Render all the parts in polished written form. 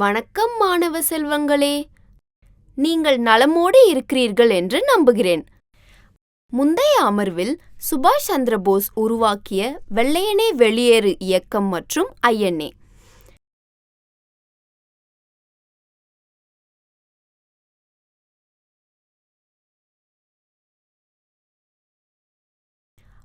வணக்கம் மாணவ செல்வங்களே, நீங்கள் நலமோடு இருக்கிறீர்கள் என்று நம்புகிறேன். முந்தைய அமர்வில் சுபாஷ் சந்திர போஸ் உருவாக்கிய வெள்ளையனே வெளியேறு இயக்கம் மற்றும் ஐஎன்ஏ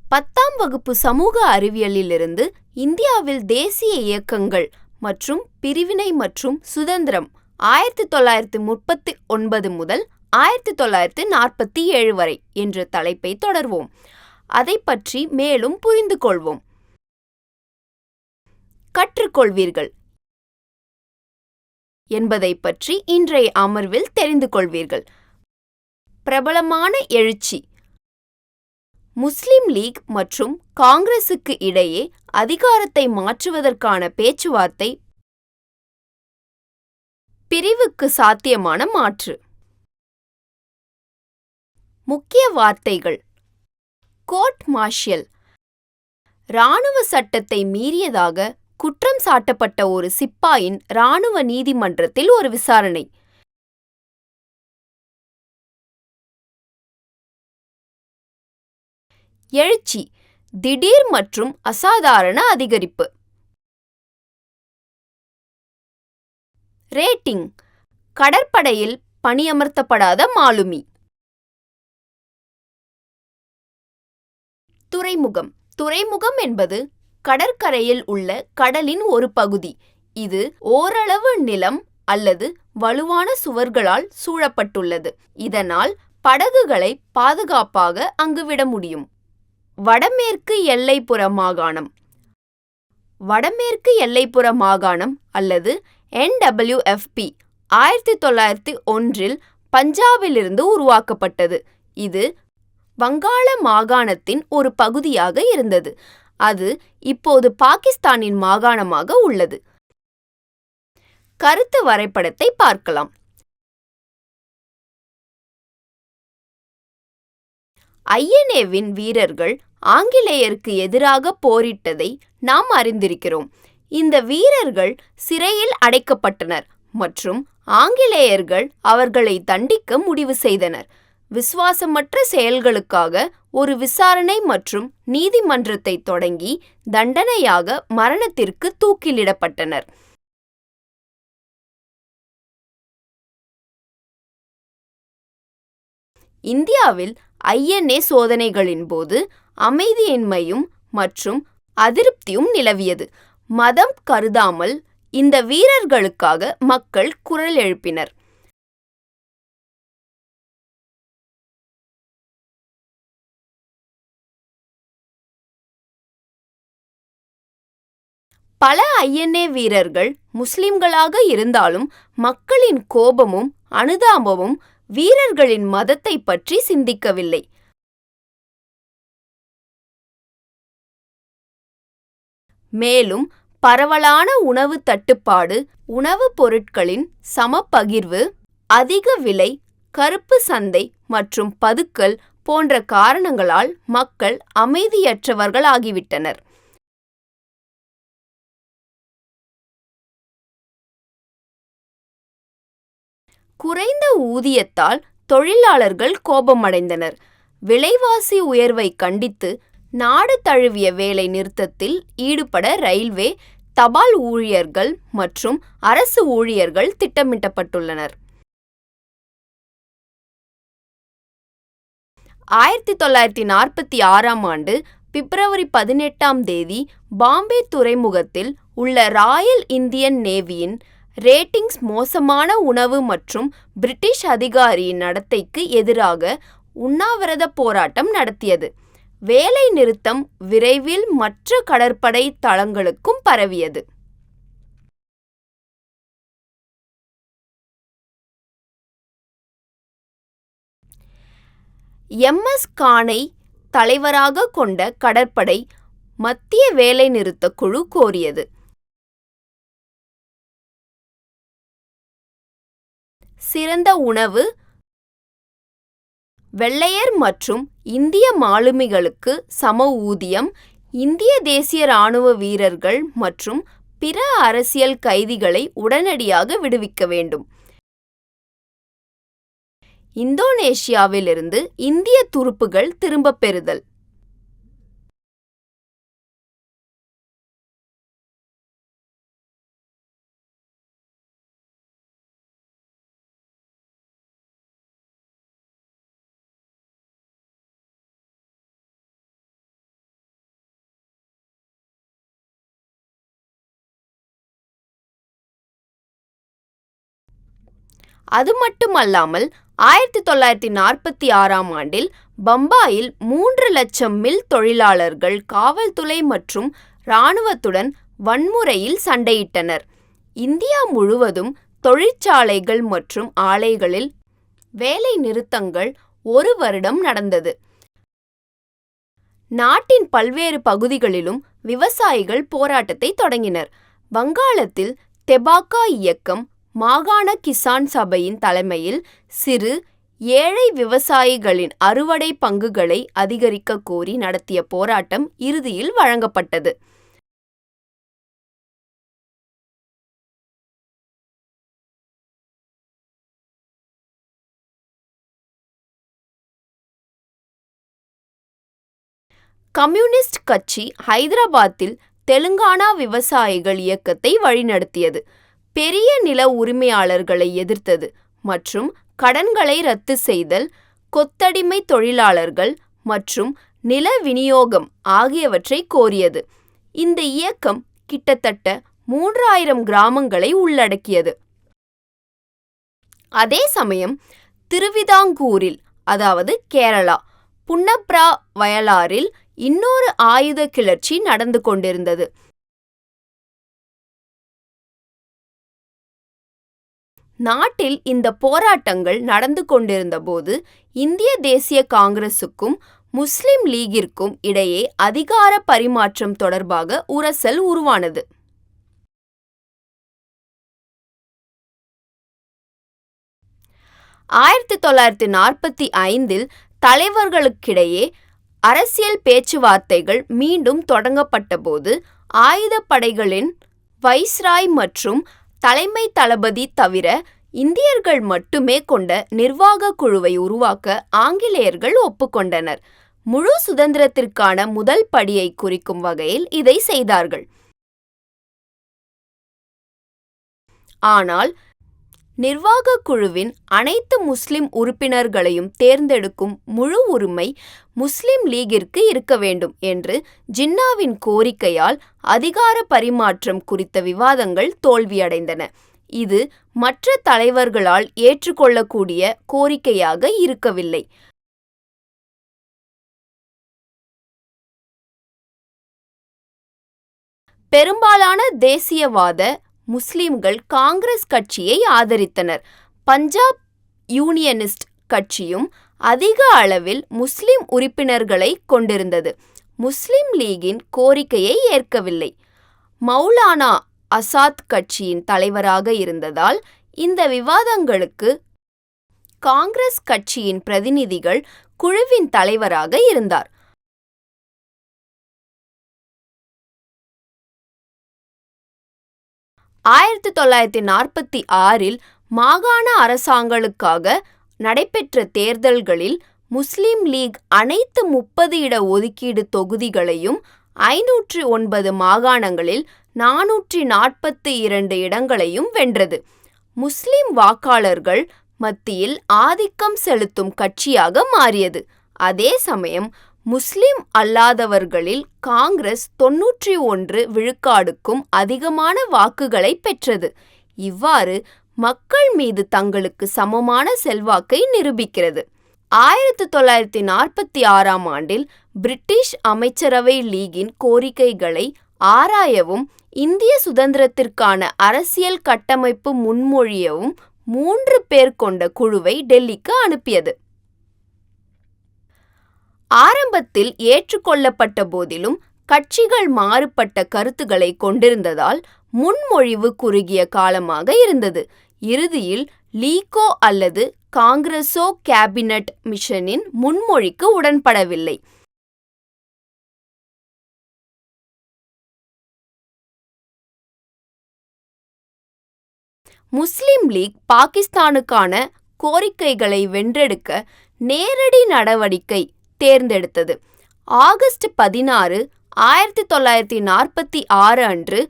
பத்தாம் வகுப்பு சமூக அறிவியலிலிருந்து இந்தியாவில் தேசிய இயக்கங்கள் மற்றும் பிரிவினை மற்றும் சுதந்திரம் 1939 முதல் 1947 வரை என்ற தலைப்பை தொடர்வோம். அதை பற்றி மேலும் புரிந்து கொள்வோம். கற்றுக்கொள்வீர்கள் என்பதை பற்றி இன்றைய அமர்வில் தெரிந்து கொள்வீர்கள். பிரபலமான எழுச்சி. முஸ்லிம் லீக் மற்றும் காங்கிரசுக்கு இடையே அதிகாரத்தை மாற்றுவதற்கான பேச்சுவார்த்தை. பிரிவுக்கு சாத்தியமான மாற்று. முக்கிய வார்த்தைகள்: கோர்ட் மார்ஷியல், இராணுவ சட்டத்தை மீறியதாக குற்றம் சாட்டப்பட்ட ஒரு சிப்பாயின் இராணுவ நீதிமன்றத்தில் ஒரு விசாரணை. எழுச்சி, திடீர் மற்றும் அசாதாரண அதிகரிப்பு. ரேட்டிங், கடற்படையில் பணியமர்த்தப்படாத மாலுமி. துறைமுகம். துறைமுகம் என்பது கடற்கரையில் உள்ள கடலின் ஒரு பகுதி. இது ஓரளவு நிலம் அல்லது வலுவான சுவர்களால் சூழப்பட்டுள்ளது. இதனால் படகுகளை பாதுகாப்பாக அங்கு விட முடியும். வடமேற்கு எல்லைப்புற மாகாணம். வடமேற்கு எல்லைப்புற மாகாணம் அல்லது NWFP 1901 பஞ்சாபிலிருந்து உருவாக்கப்பட்டது. இது வங்காள மாகாணத்தின் ஒரு பகுதியாக இருந்தது. அது இப்போது பாகிஸ்தானின் மாகாணமாக உள்ளது. கருத்து வரைபடத்தை பார்க்கலாம். ஐஎன்ஏவின் வீரர்கள் ஆங்கிலேயருக்கு எதிராக போரிட்டதை நாம் அறிந்திருக்கிறோம். இந்த வீரர்கள் சிறையில் அடைக்கப்பட்டனர் மற்றும் ஆங்கிலேயர்கள் அவர்களை தண்டிக்க முடிவு செய்தனர். விசுவாசமற்ற செயல்களுக்காக ஒரு விசாரணை மற்றும் நீதிமன்றத்தை தொடங்கி தண்டனையாக மரணத்திற்கு தூக்கிலிடப்பட்டனர். இந்தியாவில் ஐஎன்ஏ சோதனைகளின் போது அமைதியின்மையும் மற்றும் அதிருப்தியும் நிலவியது. மதம் கருதாமல் இந்த வீரர்களுக்காக மக்கள் குரல் எழுப்பினர். பல ஐஎன்ஏ வீரர்கள் முஸ்லிம்களாக இருந்தாலும் மக்களின் கோபமும் அனுதாபமும் வீரர்களின் மதத்தை பற்றி சிந்திக்கவில்லை. மேலும் பரவலான உணவு தட்டுப்பாடு, உணவுப் பொருட்களின் சமபகிர்வு, அதிக விலை, கருப்பு சந்தை மற்றும் பதுக்கல் போன்ற காரணங்களால் மக்கள் அமைதியற்றவர்களாகிவிட்டனர். குறைந்த ஊதியத்தால் தொழிலாளர்கள் கோபமடைந்தனர். விலைவாசி உயர்வை கண்டித்து நாடு தழுவிய வேலை நிறுத்தத்தில் ஈடுபட ரயில்வே, தபால் ஊழியர்கள் மற்றும் அரசு ஊழியர்கள் திட்டமிடப்பட்டுள்ளனர். 1946 ஆண்டு பிப்ரவரி 18 பாம்பே துறைமுகத்தில் உள்ள ராயல் இந்தியன் நேவியின் ரேட்டிங்ஸ் மோசமான உணவு மற்றும் பிரிட்டிஷ் அதிகாரியின் நடத்தைக்கு எதிராக உண்ணாவிரத போராட்டம் நடத்தியது. வேலை நிறுத்தம் விரைவில் மற்ற கடற்படை தளங்களுக்கும் பரவியது. MS கானை தலைவராக கொண்ட கடற்படை மத்திய வேலைநிறுத்த குழு கோரியது. சிறந்த உணவு, வெள்ளையர் மற்றும் இந்திய மாலுமிகளுக்கு சம ஊதியம், இந்திய தேசிய இராணுவ வீரர்கள் மற்றும் பிற அரசியல் கைதிகளை உடனடியாக விடுவிக்க வேண்டும். இந்தோனேஷியாவிலிருந்து இந்திய துருப்புகள் திரும்பப் பெறுதல். அது மட்டுமல்லாமல் 1946ஆம் ஆண்டில் பம்பாயில் 3 லட்சம் மில் தொழிலாளர்கள் காவல்துறை மற்றும் இராணுவத்துடன் வன்முறையில் சண்டையிட்டனர். இந்தியா முழுவதும் தொழிற்சாலைகள் மற்றும் ஆலைகளில் வேலை நிறுத்தங்கள் 1 வருடம் நடந்தது. நாட்டின் பல்வேறு பகுதிகளிலும் விவசாயிகள் போராட்டத்தை தொடங்கினர். வங்காளத்தில் தெபாகா இயக்கம் மாகாண கிசான் சபையின் தலைமையில் சிறு ஏழை விவசாயிகளின் அறுவடை பங்குகளை அதிகரிக்க கோரி நடத்திய போராட்டம் இறுதியில் வழங்கப்பட்டது. கம்யூனிஸ்ட் கட்சி ஹைதராபாத்தில் தெலுங்கானா விவசாயிகள் இயக்கத்தை வழிநடத்தியது. பெரிய நில உரிமையாளர்களை எதிர்த்தது மற்றும் கடன்களை ரத்து செய்தல், கொத்தடிமை தொழிலாளர்கள் மற்றும் நில விநியோகம் ஆகியவற்றை கோரியது. இந்த இயக்கம் கிட்டத்தட்ட 3000 கிராமங்களை உள்ளடக்கியது. அதே சமயம் திருவிதாங்கூரில், அதாவது கேரளா, புன்னப்ரா வயலாறில் இன்னொரு ஆயுத கிளர்ச்சி நடந்து கொண்டிருந்தது. நாட்டில் இந்த போராட்டங்கள் நடந்து கொண்டிருந்தபோது இந்திய தேசிய காங்கிரசுக்கும் முஸ்லிம் லீகிற்கும் இடையே அதிகார பரிமாற்றம் தொடர்பாக உரசல் உருவானது. ஆயிரத்து 1945இல் தலைவர்களுக்கிடையே அரசியல் பேச்சுவார்த்தைகள் மீண்டும் தொடங்கப்பட்டபோது ஆயுதப்படைகளின் வைஸ்ராய் மற்றும் தலைமை தளபதி தவிர இந்தியர்கள் மட்டுமே கொண்ட நிர்வாக குழுவை உருவாக்க ஆங்கிலேயர்கள் ஒப்புக்கொண்டனர். முழு சுதந்திரத்திற்கான முதல் படியை குறிக்கும் வகையில் இதை செய்தார்கள். ஆனால் நிர்வாக குழுவின் அனைத்து முஸ்லிம் உறுப்பினர்களையும் தேர்ந்தெடுக்கும் முழு உரிமை முஸ்லிம் லீகிற்கு இருக்க வேண்டும் என்று ஜின்னாவின் கோரிக்கையால் அதிகார பரிமாற்றம் குறித்த விவாதங்கள் தோல்வியடைந்தன. இது மற்ற தலைவர்களால் ஏற்றுக்கொள்ளக்கூடிய கோரிக்கையாக இருக்கவில்லை. பெரும்பாலான தேசியவாத முஸ்லிம்கள் காங்கிரஸ் கட்சியை ஆதரித்தனர். பஞ்சாப் யூனியனிஸ்ட் கட்சியும் அதிக அளவில் முஸ்லிம் உறுப்பினர்களை கொண்டிருந்தது. முஸ்லிம் லீகின் கோரிக்கையை ஏற்கவில்லை. மௌலானா ஆசாத் கட்சியின் தலைவராக இருந்ததால் இந்த விவாதங்களுக்கு காங்கிரஸ் கட்சியின் பிரதிநிதிகள் குழுவின் தலைவராக இருந்தார். ஆயிரத்து 1946இல் மாகாண அரசாங்களுக்காக நடைபெற்ற தேர்தல்களில் முஸ்லிம் லீக் அனைத்து 30 இட ஒதுக்கீடு தொகுதிகளையும் 509 மாகாணங்களில் 442 இடங்களையும் வென்றது. முஸ்லிம் வாக்காளர்கள் மத்தியில் ஆதிக்கம் செலுத்தும் கட்சியாக மாறியது. அதே சமயம் முஸ்லிம் அல்லாதவர்களில் காங்கிரஸ் 91 விழுக்காடுக்கும் அதிகமான வாக்குகளை பெற்றது. இவ்வாறு மக்கள் மீது தங்களுக்கு சமமான செல்வாக்கை நிரூபிக்கிறது. 1946ஆம் ஆண்டில் பிரிட்டிஷ் அமைச்சரவை லீகின் கோரிக்கைகளை ஆராயவும் இந்திய சுதந்திரத்திற்கான அரசியல் கட்டமைப்பு முன்மொழியவும் 3 பேர் கொண்ட குழுவை டெல்லிக்கு அனுப்பியது. ஆரம்பத்தில் ஏற்றுக்கொள்ளப்பட்ட போதிலும் கட்சிகள் மாறுபட்ட கருத்துக்களை கொண்டிருந்ததால் முன்மொழிவு குறுகிய காலமாக இருந்தது. இறுதியில் லீகோ அல்லது காங்கிரஸோ கேபினட் மிஷனின் முன்மொழிக்கு உடன்படவில்லை. முஸ்லிம் லீக் பாகிஸ்தானுக்கான கோரிக்கைகளை வென்றெடுக்க நேரடி நடவடிக்கை தேர்ந்தெடுத்தது. ஆகஸ்ட் 16, 1946 அன்று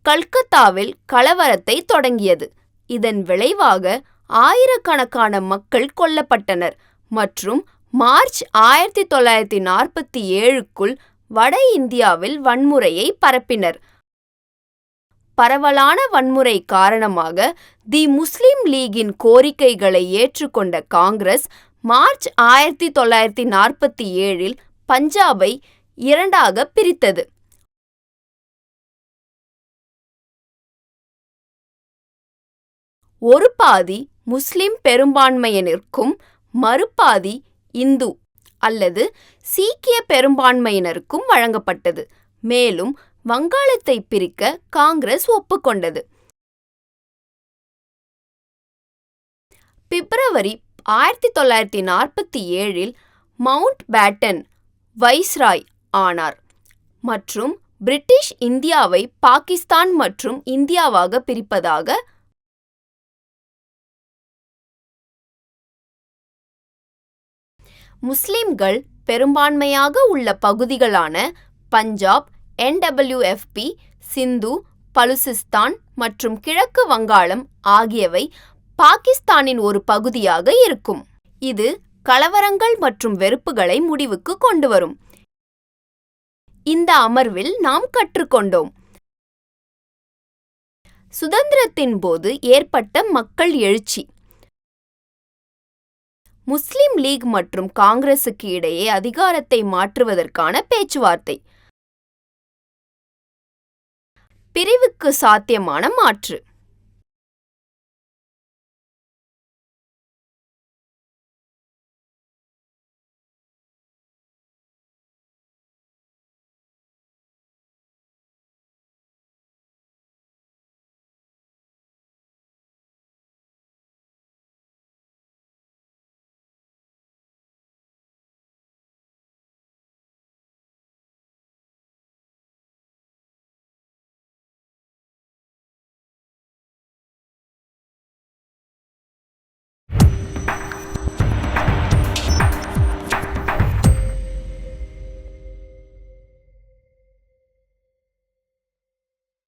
கல்கத்தாவில் கலவரத்தை தொடங்கியது. இதன் விளைவாக ஆயிரக்கணக்கான மக்கள் கொல்லப்பட்டனர் மற்றும் மார்ச் 1947க்குள் வட இந்தியாவில் வன்முறையை பரப்பினர். பரவலான வன்முறை காரணமாக தி முஸ்லிம் லீகின் கோரிக்கைகளை ஏற்றுக்கொண்ட காங்கிரஸ் மார்ச் 1947இல் பஞ்சாபை இரண்டாக பிரித்தது. ஒரு பாதி முஸ்லிம் பெரும்பான்மையினருக்கும் மறுபாதி இந்து அல்லது சீக்கிய பெரும்பான்மையினருக்கும் வழங்கப்பட்டது. மேலும் வங்காளத்தை பிரிக்க காங்கிரஸ் ஒப்புக்கொண்டது. பிப்ரவரி 1947இல் மவுண்ட் பேட்டன் வைஸ்ராய் ஆனார் மற்றும் பிரிட்டிஷ் இந்தியாவை பாகிஸ்தான் மற்றும் இந்தியாவாக பிரிப்பதாக முஸ்லிம்கள் பெரும்பான்மையாக உள்ள பகுதிகளான பஞ்சாப், NWFP, சிந்து, பலுசிஸ்தான் மற்றும் கிழக்கு வங்காளம் ஆகியவை பாகிஸ்தானின் ஒரு பகுதியாக இருக்கும். இது கலவரங்கள் மற்றும் வெறுப்புகளை முடிவுக்கு கொண்டு வரும். இந்த அமர்வில் நாம் கற்றுக்கொண்டோம். சுதந்திரத்தின் போது ஏற்பட்ட மக்கள் எழுச்சி. முஸ்லிம் லீக் மற்றும் காங்கிரசுக்கு இடையே அதிகாரத்தை மாற்றுவதற்கான பேச்சுவார்த்தை. பிரிவுக்கு சாத்தியமான மாற்று.